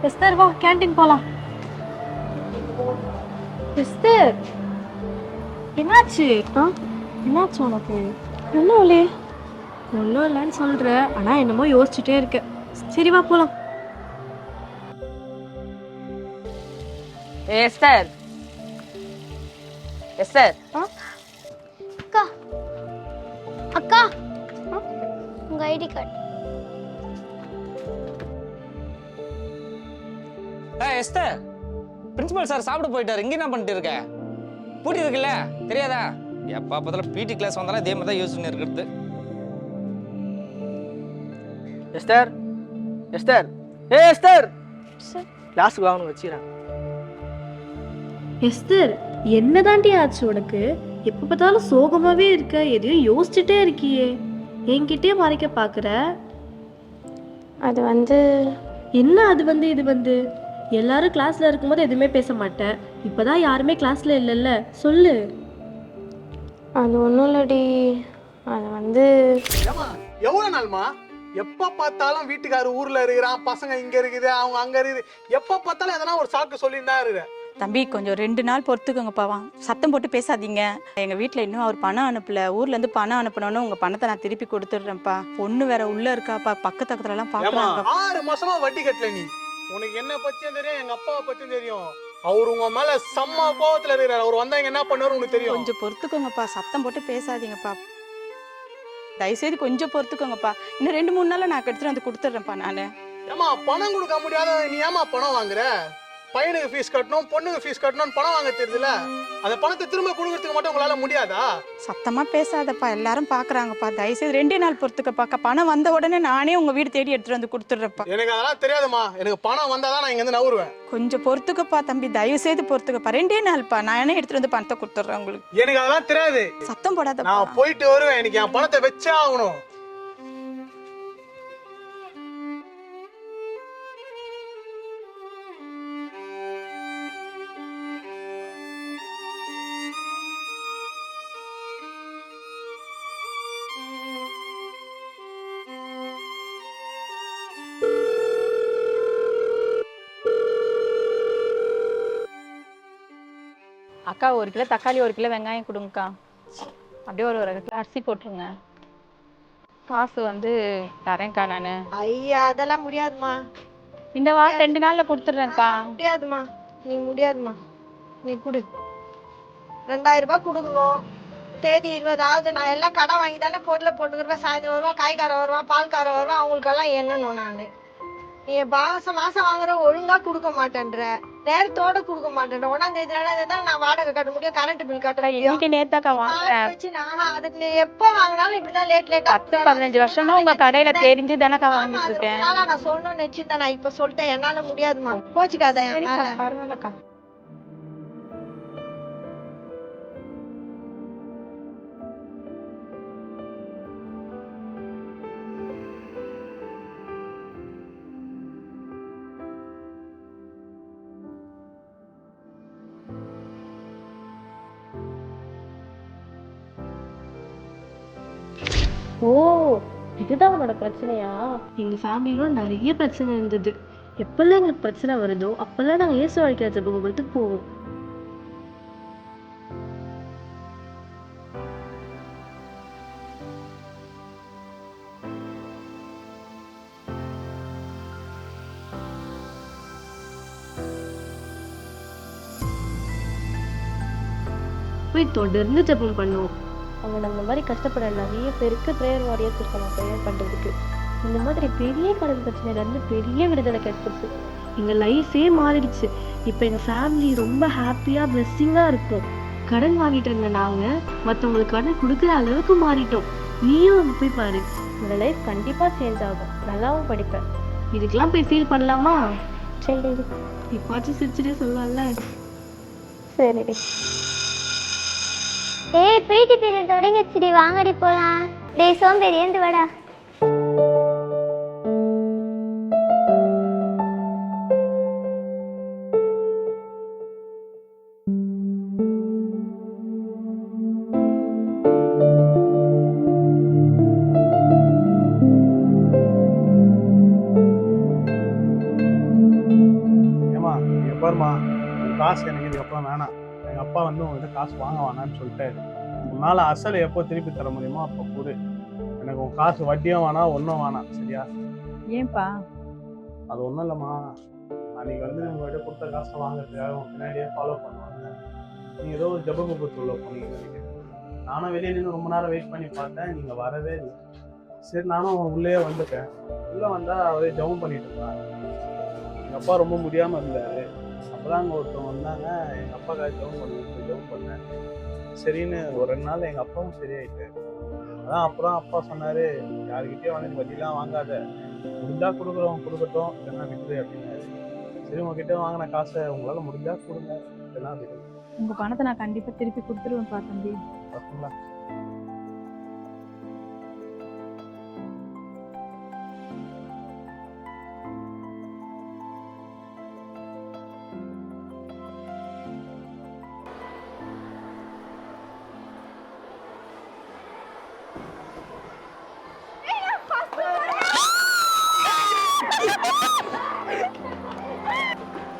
Esther வா canteen போலாம். Esther என்னாச்சு? என்னாச்சு உனக்கு? ஒன்றும் இல்லையே. ஒன்றும் இல்லைன்னு சொல்ற, ஆனா என்னமோ யோசிச்சுட்டே இருக்க. சரி வா போலாம். எஸ்தர் எஸ்தர் அக்கா அக்கா உங்க ID card. Esther, principal sir சாப்பிட போயிட்டாரு. இங்க என்ன பண்ணிட்டு இருக்க? பூட்டி இருக்குல்ல, தெரியாதா? எப்ப பார்த்தாலும் பிடி கிளாஸ் வந்தாலும் இதே மாதிரி தான் யூஸ் பண்ணி இருக்கிறது. எஸ்தர் எஸ்தர் எஸ்தர் கிளாஸுக்கு வாங்கணும் வச்சுக்கிறேன். எஸ்தர் என்னதாண்டி ஆச்சு உனக்கு? எப்ப பார்த்தாலும் சோகமாவே இருக்க, எதையும் யோசிச்சுட்டே இருக்கியே. என்கிட்டயே மறைக்க பாக்குற. அது வந்து என்ன அது வந்து இது வந்து? எல்லாரும் கிளாஸ்ல இருக்கும்போது எதுவுமே பேச மாட்டேன், இப்பதான் யாருமே கிளாஸ்ல இல்லைல்ல, சொல்லு. அது ஒன்றும் இல்லடி. அது வந்து எவ்வளவு நாள்மா எப்ப பார்த்தாலும் வீட்டுக்காரர் ஊர்ல இருக்கிறான், பசங்க இங்க இருக்குது, அவங்க அங்க இருக்குது, எப்ப பார்த்தாலும் எதனா ஒரு சாக்கு சொல்லிட்டு தான் இருக்கிற. தம்பி கொஞ்சம் 2 நாள் பொறுத்துக்கோங்கப்பா. சத்தம் போட்டு பேசாதீங்க. எங்க வீட்டில் இன்னும் அவர் பணம் அனுப்பல. ஊர்ல இருந்து பணம் அனுப்பணும்னு உங்க பணத்தை நான் திருப்பி கொடுத்துடுறேன்ப்பா. பொண்ணு வேற உள்ள இருக்காப்பா, பக்கத்து பக்கத்துல எல்லாம் பாக்குறாங்க. 6 மாசமா வட்டி கட்டல நீ. உனக்கு என்ன பத்தியும் தெரியும், எங்க அப்பாவை பத்தியும் தெரியும். அவர் உங்க மேல செம்ம கோவத்துல இருக்கிறார். அவர் வந்தாங்க என்ன பண்ணுவாரு உனக்கு தெரியும். கொஞ்சம் பொறுத்துக்கோங்கப்பா, சத்தம் போட்டு பேசாதீங்கப்பா. தயவுசெய்து கொஞ்சம் பொறுத்துக்கோங்கப்பா. இன்னும் 2-3 நாள்ல நான் எடுத்துட்டு வந்து கொடுத்துட்றேன்ப்பா நானு. ஏமா பணம் கொடுக்க முடியாத நீ ஏமா பணம் வாங்குற? பையனுக்கு ஃபீஸ் கட்டணும், பொண்ணுக்கு ஃபீஸ் கட்டணும்னு பணம் வாங்க தெரியுதுல, அந்த பணத்தை திரும்ப கொடுக்கறதுக்கு மட்டும் உங்களால முடியாதா? சத்தமா பேசாதப்பா, எல்லாரும் பாக்குறாங்கப்பா. தயவுசெய்து 2 நாள் பொறுத்துக்கப்பா. பணம் வந்த உடனே நானே உங்க வீடு தேடி எடுத்துட்டு வந்து கொடுத்துட்றேன்ப்பா. எனக்கு அதெல்லாம் தெரியாதுமா. எனக்கு பணம் வந்தாதான் நான் இங்க இருந்து நவுருவேன். கொஞ்சம் பொறுத்துக்கப்பா தம்பி, தயவுசெய்து பொறுத்துக்கப்பா. 2 நாள்ப்பா, நானே எடுத்துட்டு வந்து பணத்தை கொடுத்துட்றேன் உங்களுக்கு. எனக்கு அதெல்லாம் தெரியாது. சத்தம் போடாத. நான் போயிட்டு வருவேன். எனக்கு என் பணத்தை வச்சே ஆகணும். அக்கா 1 கிலோ தக்காளி, 1 கிலோ வெங்காயம் கொடுங்கக்கா. அப்படியே ஒரு கிலோ அரிசி போட்டுருங்க. காசு வந்து தரேன்க்கா நானு. ஐயா அதெல்லாம் முடியாதுமா. இந்த வாரம் 2 நாள்ல கொடுத்துட்றேன்க்கா. முடியாதுமா, நீ முடியாதுமா. நீ கொடு. 2000 ரூபாய் கொடுக்கணும். தேதி 20. நான் எல்லாம் கடன் வாங்கி தானே பொருளை போட்டுக்கிறேன். சாயந்தரம் வருவான், காய்காரம் வருவான், பால்காரம் வருவான், அவங்களுக்கெல்லாம் என்னன்னு நான். நீ மாசம் வாங்குற ஒழுங்கா கொடுக்க மாட்டேன்ற, நேரத்தோட கொடுக்க மாட்டேன்ற. 1ஆம் தேதி 2ஆம் தேதி தான் நான் வாடகை கட்ட முடியும், கரண்ட் பில் கட்ட முடியும். நேத்தாக்கா வாங்குறேன். அதுக்கு நீ எப்ப வாங்கினாலும் இப்படிதான் லேட் 10-15 வருஷமா உங்க கடையில தெரிஞ்சு தானக்கா வாங்கிட்டு இருக்கேன். நான் சொல்லணும்னு நினைச்சுதான் நான் இப்ப சொல்லிட்டேன். என்னால முடியாதுமா, போச்சுக்காத. பரவாயில்லக்கா. ஓ, இதுதான் உன்னோட பிரச்சனையா? எங்க ஃபேமிலியோட நிறைய பிரச்சனை இருந்தது. எப்பெல்லாம் எங்களுக்கு பிரச்சனை வருதோ அப்பெல்லாம் நாங்க இயேசு வாழ்க்கை ஜெபத்துக்கு போவோம். போய் தொடர்ந்து ஜெபம் பண்ணுவோம். அவங்க நம்ம மாதிரி கஷ்டப்பட நிறைய பேருக்கு ப்ரேயர் வாரியர்ஸ் இருக்காங்க ப்ரேயர் பண்ணுறதுக்கு. இந்த மாதிரி பெரிய கடன் பிரச்சனையிலேருந்து பெரிய விடுதலை கிடைச்சிருச்சு. எங்கள் லைஃபே மாறிடுச்சு. இப்போ எங்கள் ஃபேமிலி ரொம்ப ஹாப்பியாக பிளெஸ்ஸிங்காக இருக்கும். கடன் வாங்கிட்டு இருந்த நாங்கள் மற்றவங்களுக்கு கடன் கொடுக்குற அளவுக்கு மாறிட்டோம். நீயும் அங்கே போய் பாரு, உங்களோட லைஃப் கண்டிப்பாக சேஞ்ச் ஆகும். நல்லாவும் படிப்பேன். இதுக்கெல்லாம் போய் ஃபீல் பண்ணலாமா? சரி, இப்பாச்சும் சிரிச்சுட்டே சொல்லலாம்ல. சரி. ஏய் பிடி பீரியட் தொடங்கிடுச்சுடி, வாங்கடி போலாம். டேய் சோம்பேறி ஏந்து வாடா. இதுக்கப்புறம் வேணாம், எங்கள் அப்பா வந்து உங்கள்கிட்ட காசு வாங்க வேணான்னு சொல்லிட்டாரு. உன்னால் அசல் எப்போ திருப்பி தர முடியுமோ அப்போ கொடு. எனக்கு உன் காசு வட்டியும் வேணாம், ஒன்றும் வேணாம், சரியா? ஏன்பா? அது ஒன்றும் இல்லைம்மா, அன்றைக்கி வந்து உங்கள்கிட்ட கொடுத்த காசை வாங்குறதுக்காக உங்க பின்னாடியே ஃபாலோ பண்ணுவாங்க. நீங்கள் ஏதோ ஒரு ஜபகுபத்துள்ள போனீங்க நினைக்கிறேன். நானும் வெளியே நின்று ரொம்ப நேரம் வெயிட் பண்ணி பார்த்தேன், நீங்கள் வரவே இல்லை. சரி நானும் உள்ளே வந்துட்டேன். உள்ளே வந்தால் அவரே ஜபம் பண்ணிட்டு இருந்தாங்க. எங்கள் அப்பா ரொம்ப முடியாமல் இருந்தார். அப்போ தான் அங்கே ஒருத்தவங்க வந்தாங்க, எங்கள் அப்பாக்காக ஜபம் பண்ணேன். சரின்னு ஒரு 2 நாள் எங்கள் அப்பாவும் சரியாயிட்டார். அதான் அப்புறம் அப்பா சொன்னார், யாருக்கிட்டேயும் வந்து வட்டிலாம் வாங்காத, முடிஞ்சா கொடுக்குறவங்க கொடுக்கட்டும், இல்லைன்னா விட்டுரு அப்படின்னாரு. சரி உங்ககிட்ட வாங்கின காசை உங்களால் முடிஞ்சா கொடுங்க, இல்லைன்னா விடுங்க. உங்க பணத்தை நான் கண்டிப்பா திருப்பி கொடுத்துருவேன்ப்பா தம்பி. பார்த்தீங்களா?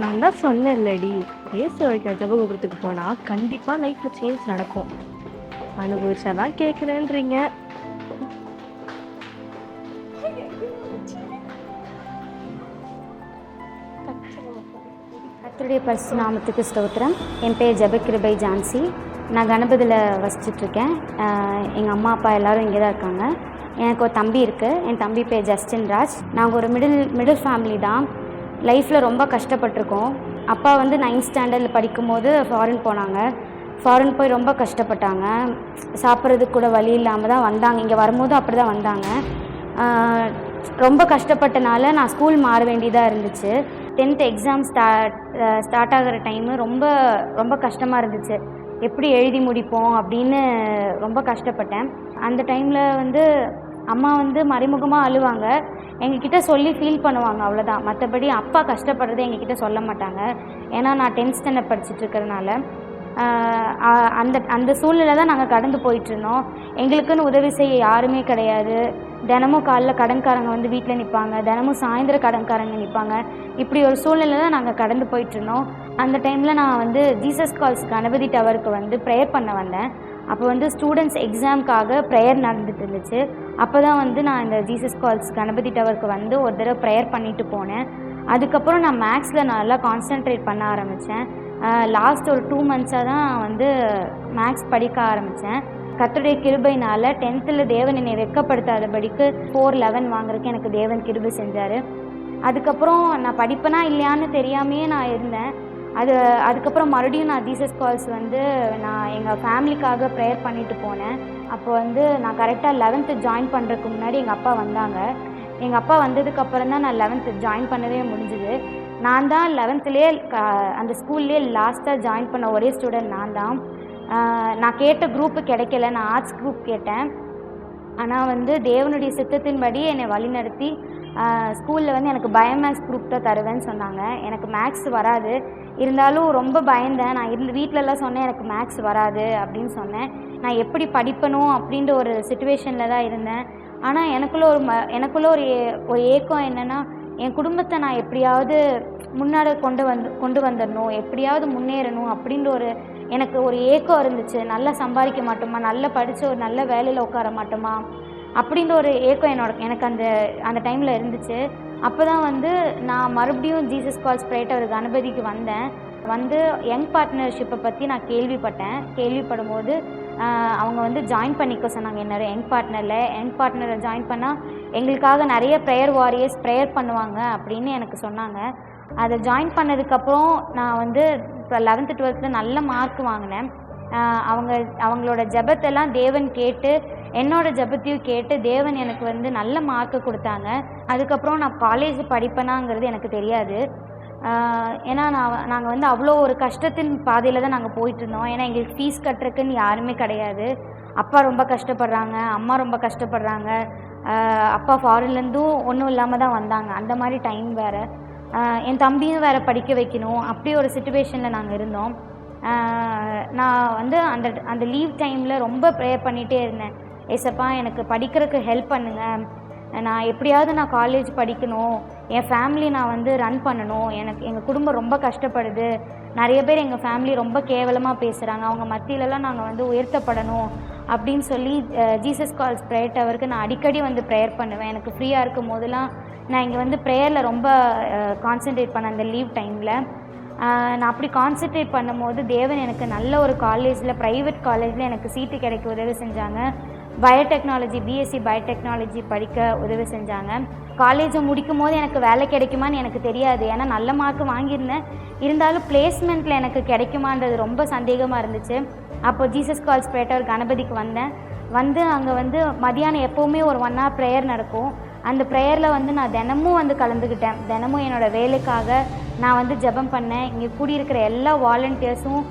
நான் தான் சொன்னேன்லடி, ஏசு வைக்கிற ஜபகோபுரத்துக்கு போனால் கண்டிப்பாக லைஃப்பில் சேஞ்ச் நடக்கும். அனுபவிச்சாதான் கேட்குறேன்றீங்க. கர்த்தருடைய பரிசுத்த நாமத்துக்கு ஸ்தோத்திரம். என் பேர் ஜெபகிருபை ஜான்சி. நான் கணபதியில் வசிச்சுட்ருக்கேன். எங்கள் அம்மா அப்பா எல்லோரும் இங்கே தான் இருக்காங்க. எனக்கு ஒரு தம்பி இருக்குது. என் தம்பி பேர் ஜஸ்டின் ராஜ். நாங்கள் ஒரு மிடில் ஃபேமிலி தான். லைஃப்பில் ரொம்ப கஷ்டப்பட்டிருக்கோம். அப்பா வந்து 9th ஸ்டாண்டர்டில் படிக்கும்போது ஃபாரின் போனாங்க. ஃபாரின் போய் ரொம்ப கஷ்டப்பட்டாங்க. சாப்பிட்றதுக்கு கூட வழி இல்லாமல் தான் வந்தாங்க. இங்கே வரும்போது அப்படி தான் வந்தாங்க. ரொம்ப கஷ்டப்பட்டனால நான் ஸ்கூல் மாற வேண்டியதாக இருந்துச்சு. 10th எக்ஸாம் ஸ்டார்ட் ஆகிற டைமு ரொம்ப ரொம்ப கஷ்டமாக இருந்துச்சு. எப்படி எழுதி முடிப்போம் அப்படின்னு ரொம்ப கஷ்டப்பட்டேன். அந்த டைமில் வந்து அம்மா வந்து மறைமுகமாக அழுவாங்க. எங்ககிட்ட சொல்லி ஃபீல் பண்ணுவாங்க, அவ்வளோதான். மற்றபடி அப்பா கஷ்டப்படுறதை எங்ககிட்ட சொல்ல மாட்டாங்க. ஏன்னா நான் 10th ஸ்டாண்டர்ட் படிச்சுட்டு இருக்கிறதுனால அந்த சூழ்நிலை தான் நாங்கள் கடந்து போயிட்டுருந்தோம். எங்களுக்குன்னு உதவி செய்ய யாருமே கிடையாது. தினமும் காலைல கடன்காரங்க வந்து வீட்டில் நிற்பாங்க, தினமும் சாயந்தரம் கடன்காரங்க நிற்பாங்க. இப்படி ஒரு சூழ்நிலை தான் நாங்கள் கடந்து போயிட்டுருந்தோம். அந்த டைமில் நான் வந்து ஜீசஸ் கால்ஸ் கணபதி டவருக்கு வந்து ப்ரேயர் பண்ண வந்தேன். அப்போ வந்து ஸ்டூடெண்ட்ஸ் எக்ஸாமுக்காக ப்ரேயர் நடந்துட்டு இருந்துச்சு. அப்போ தான் வந்து நான் இந்த ஜீசஸ் கால்ஸ் கணபதி டவருக்கு வந்து ஒரு தடவை ப்ரேயர் பண்ணிட்டு போனேன். அதுக்கப்புறம் நான் மேக்ஸில் நல்லா கான்சென்ட்ரேட் பண்ண ஆரம்பித்தேன். லாஸ்ட் ஒரு 2 மந்த்ஸாக தான் வந்து மேக்ஸ் படிக்க ஆரம்பித்தேன். கர்த்தருடைய கிருபையினால் 10th தேவன் என்னை வெட்கப்படுத்தாதபடிக்கு 411 வாங்குறதுக்கு எனக்கு தேவன் கிருபை செஞ்சார். அதுக்கப்புறம் நான் படிப்பேனா இல்லையான்னு தெரியாமையே நான் இருந்தேன். அதுக்கப்புறம் மறுபடியும் நான் ஜீசஸ் கால்ஸ் வந்து நான் எங்கள் ஃபேமிலிக்காக ப்ரேயர் பண்ணிட்டு போனேன். அப்போ வந்து நான் கரெக்டாக 11th ஜாயின் பண்ணுறதுக்கு முன்னாடி எங்கள் அப்பா வந்தாங்க. எங்கள் அப்பா வந்ததுக்கப்புறம் தான் நான் 11th ஜாயின் பண்ணவே முடிஞ்சுது. நான் தான் 11th அந்த ஸ்கூல்லேயே லாஸ்ட்டாக ஜாயின் பண்ண ஒரே ஸ்டூடெண்ட் நான் தான். நான் கேட்ட குரூப்பு கிடைக்கல. நான் ஆர்ட்ஸ் குரூப் கேட்டேன். ஆனால் வந்து தேவனுடைய சித்தத்தின்படி என்னை வழிநடத்தி ஸ்கூலில் வந்து எனக்கு பயோமேக்ஸ் குரூப் தான் தருவேன்னு சொன்னாங்க. எனக்கு மேக்ஸ் வராது, இருந்தாலும் ரொம்ப பயந்தேன். நான் வீட்டிலலாம் சொன்னேன் எனக்கு மேக்ஸ் வராது அப்படின்னு சொன்னேன். நான் எப்படி படிப்பணும் அப்படின்ற ஒரு சிச்சுவேஷனில் தான் இருந்தேன். ஆனால் எனக்குள்ள ஒரு ஏக்கம் என்னென்னா, என் குடும்பத்தை நான் எப்படியாவது முன்னாடி கொண்டு வந்துடணும், எப்படியாவது முன்னேறணும் அப்படின்ற எனக்கு ஒரு ஏக்கம் இருந்துச்சு. நல்லா சம்பாதிக்க மாட்டோமா, நல்லா படித்து ஒரு நல்ல வேலையில் உட்கார மாட்டோமா அப்படின்ற ஒரு ஏக்கம் எனக்கு அந்த டைமில் இருந்துச்சு. அப்போ தான் வந்து நான் மறுபடியும் ஜீசஸ் கால்ஸ் ப்ரேயர் ஒரு கணபதிக்கு வந்தேன். வந்து யங் பார்ட்னர்ஷிப்பை பற்றி நான் கேள்விப்படும் போது அவங்க வந்து ஜாயின் பண்ணிக்க சொன்னாங்க. என்னோட யங் பார்ட்னரை ஜாயின் பண்ணால் எங்களுக்காக நிறைய ப்ரேயர் வாரியர்ஸ் ப்ரேயர் பண்ணுவாங்க அப்படின்னு எனக்கு சொன்னாங்க. அதை ஜாயின் பண்ணதுக்கப்புறம் நான் வந்து இப்போ 11th 12th நல்ல மார்க் வாங்கினேன். அவங்களோட ஜெபத்தெல்லாம் தேவன் கேட்டு, என்னோட ஜெபத்தையும் கேட்டு தேவன் எனக்கு வந்து நல்ல மார்க்கு கொடுத்தாங்க. அதுக்கப்புறம் நான் காலேஜ் படிப்பேனாங்கிறது எனக்கு தெரியாது. ஏன்னா நாங்கள் வந்து அவ்வளோ ஒரு கஷ்டத்தின் பாதையில் தான் நாங்கள் போயிட்டுருந்தோம். ஏன்னா எங்களுக்கு ஃபீஸ் கட்டுறதுக்குன்னு யாருமே கிடையாது. அப்பா ரொம்ப கஷ்டப்படுறாங்க, அம்மா ரொம்ப கஷ்டப்படுறாங்க. அப்பா ஃபாரின்லேருந்தும் ஒன்றும் இல்லாமல் தான் வந்தாங்க. அந்த மாதிரி டைம் வேறு. என் தம்பியும் வேறு படிக்க வைக்கணும். அப்படி ஒரு சிச்சுவேஷனில் நாங்கள் இருந்தோம். நான் வந்து அந்த லீவ் டைமில் ரொம்ப ப்ரேயர் பண்ணிகிட்டே இருந்தேன். ஏசப்பா எனக்கு படிக்கிறதுக்கு ஹெல்ப் பண்ணுங்கள், நான் எப்படியாவது காலேஜ் படிக்கணும், என் ஃபேமிலி நான் வந்து ரன் பண்ணணும், எனக்கு எங்கள் குடும்பம் ரொம்ப கஷ்டப்படுது, நிறைய பேர் எங்கள் ஃபேமிலி ரொம்ப கேவலமாக பேசுகிறாங்க, அவங்க மத்தியிலலாம் நாங்கள் வந்து உயர்த்தப்படணும் அப்படின்னு சொல்லி ஜீசஸ் கால்ஸ் ப்ரேயர் டவருக்கு நான் அடிக்கடி வந்து ப்ரேயர் பண்ணுவேன். எனக்கு ஃப்ரீயாக இருக்கும் போதெல்லாம் நான் இங்கே வந்து ப்ரேயரில் ரொம்ப கான்சென்ட்ரேட் பண்ணேன் அந்த லீவ் டைமில். நான் அப்படி கான்சென்ட்ரேட் பண்ணும்போது தேவன் எனக்கு நல்ல ஒரு காலேஜில், ப்ரைவேட் காலேஜில் எனக்கு சீட்டு கிடைக்க உதவி செஞ்சாங்க. பயோடெக்னாலஜி, பிஎஸ்சி பயோடெக்னாலஜி படிக்க உதவி செஞ்சாங்க. காலேஜை முடிக்கும் போது எனக்கு வேலை கிடைக்குமான்னு எனக்கு தெரியாது, ஏன்னா நல்ல மார்க் வாங்கியிருந்தேன். இருந்தாலும் பிளேஸ்மெண்ட்டில் எனக்கு கிடைக்குமான்றது ரொம்ப சந்தேகமாக இருந்துச்சு. அப்போ ஜீசஸ் கால்ஸ் ப்ரேயர் டவர் கணபதிக்கு வந்தேன். வந்து அங்கே வந்து மதியானம் எப்போவுமே ஒரு 1 hour ப்ரேயர் நடக்கும். அந்த ப்ரேயரில் வந்து நான் தினமும் வந்து கலந்துக்கிட்டேன். தினமும் என்னோடய வேலைக்காக நான் வந்து ஜெபம் பண்ணேன். இங்கே கூடியிருக்கிற எல்லா வாலண்டியர்ஸும்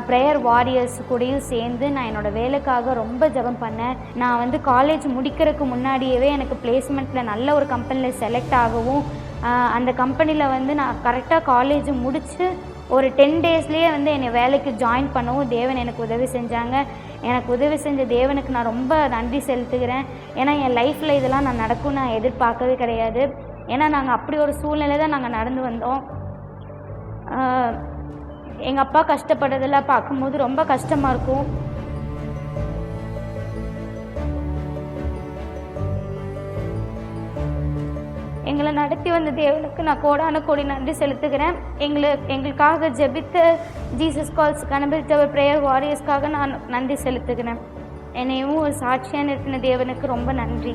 ப்ரேயர் வாரியர்ஸ் கூடயும் சேர்ந்து நான் என்னோடய வேலைக்காக ரொம்ப ஜெபம் பண்ணேன். நான் வந்து காலேஜ் முடிக்கிறதுக்கு முன்னாடியே எனக்கு பிளேஸ்மெண்ட்டில் நல்ல ஒரு கம்பெனியில் செலக்ட் ஆகவும், அந்த கம்பெனியில் வந்து நான் கரெக்டாக காலேஜ் முடித்து ஒரு 10 daysலேயே வந்து என்னை வேலைக்கு ஜாயின் பண்ணவும் தேவன் எனக்கு உதவி செஞ்சாங்க. எனக்கு உதவி செஞ்ச தேவனுக்கு நான் ரொம்ப நன்றி செலுத்துகிறேன். ஏன்னா என் லைஃப்பில் இதெல்லாம் நான் நடக்கும்னு நான் எதிர்பார்க்கவே கிடையாது. ஏன்னா நாங்கள் அப்படி ஒரு சூழ்நிலை தான் நாங்கள் நடந்து வந்தோம். எங்கள் அப்பா கஷ்டப்படுறதெல்லாம் பார்க்கும்போது ரொம்ப கஷ்டமாக இருக்கும். எங்களை நடத்தி வந்த தேவனுக்கு நான் கோடான கோடி நன்றி செலுத்துகிறேன். எங்களுக்காக ஜெபித்த Jesus calls Ganapathy tower prayer வாரியர்ஸ்க்காக நான் நன்றி செலுத்துகிறேன். என்னையும் ஒரு சாட்சியாக நிறுத்தின தேவனுக்கு ரொம்ப நன்றி.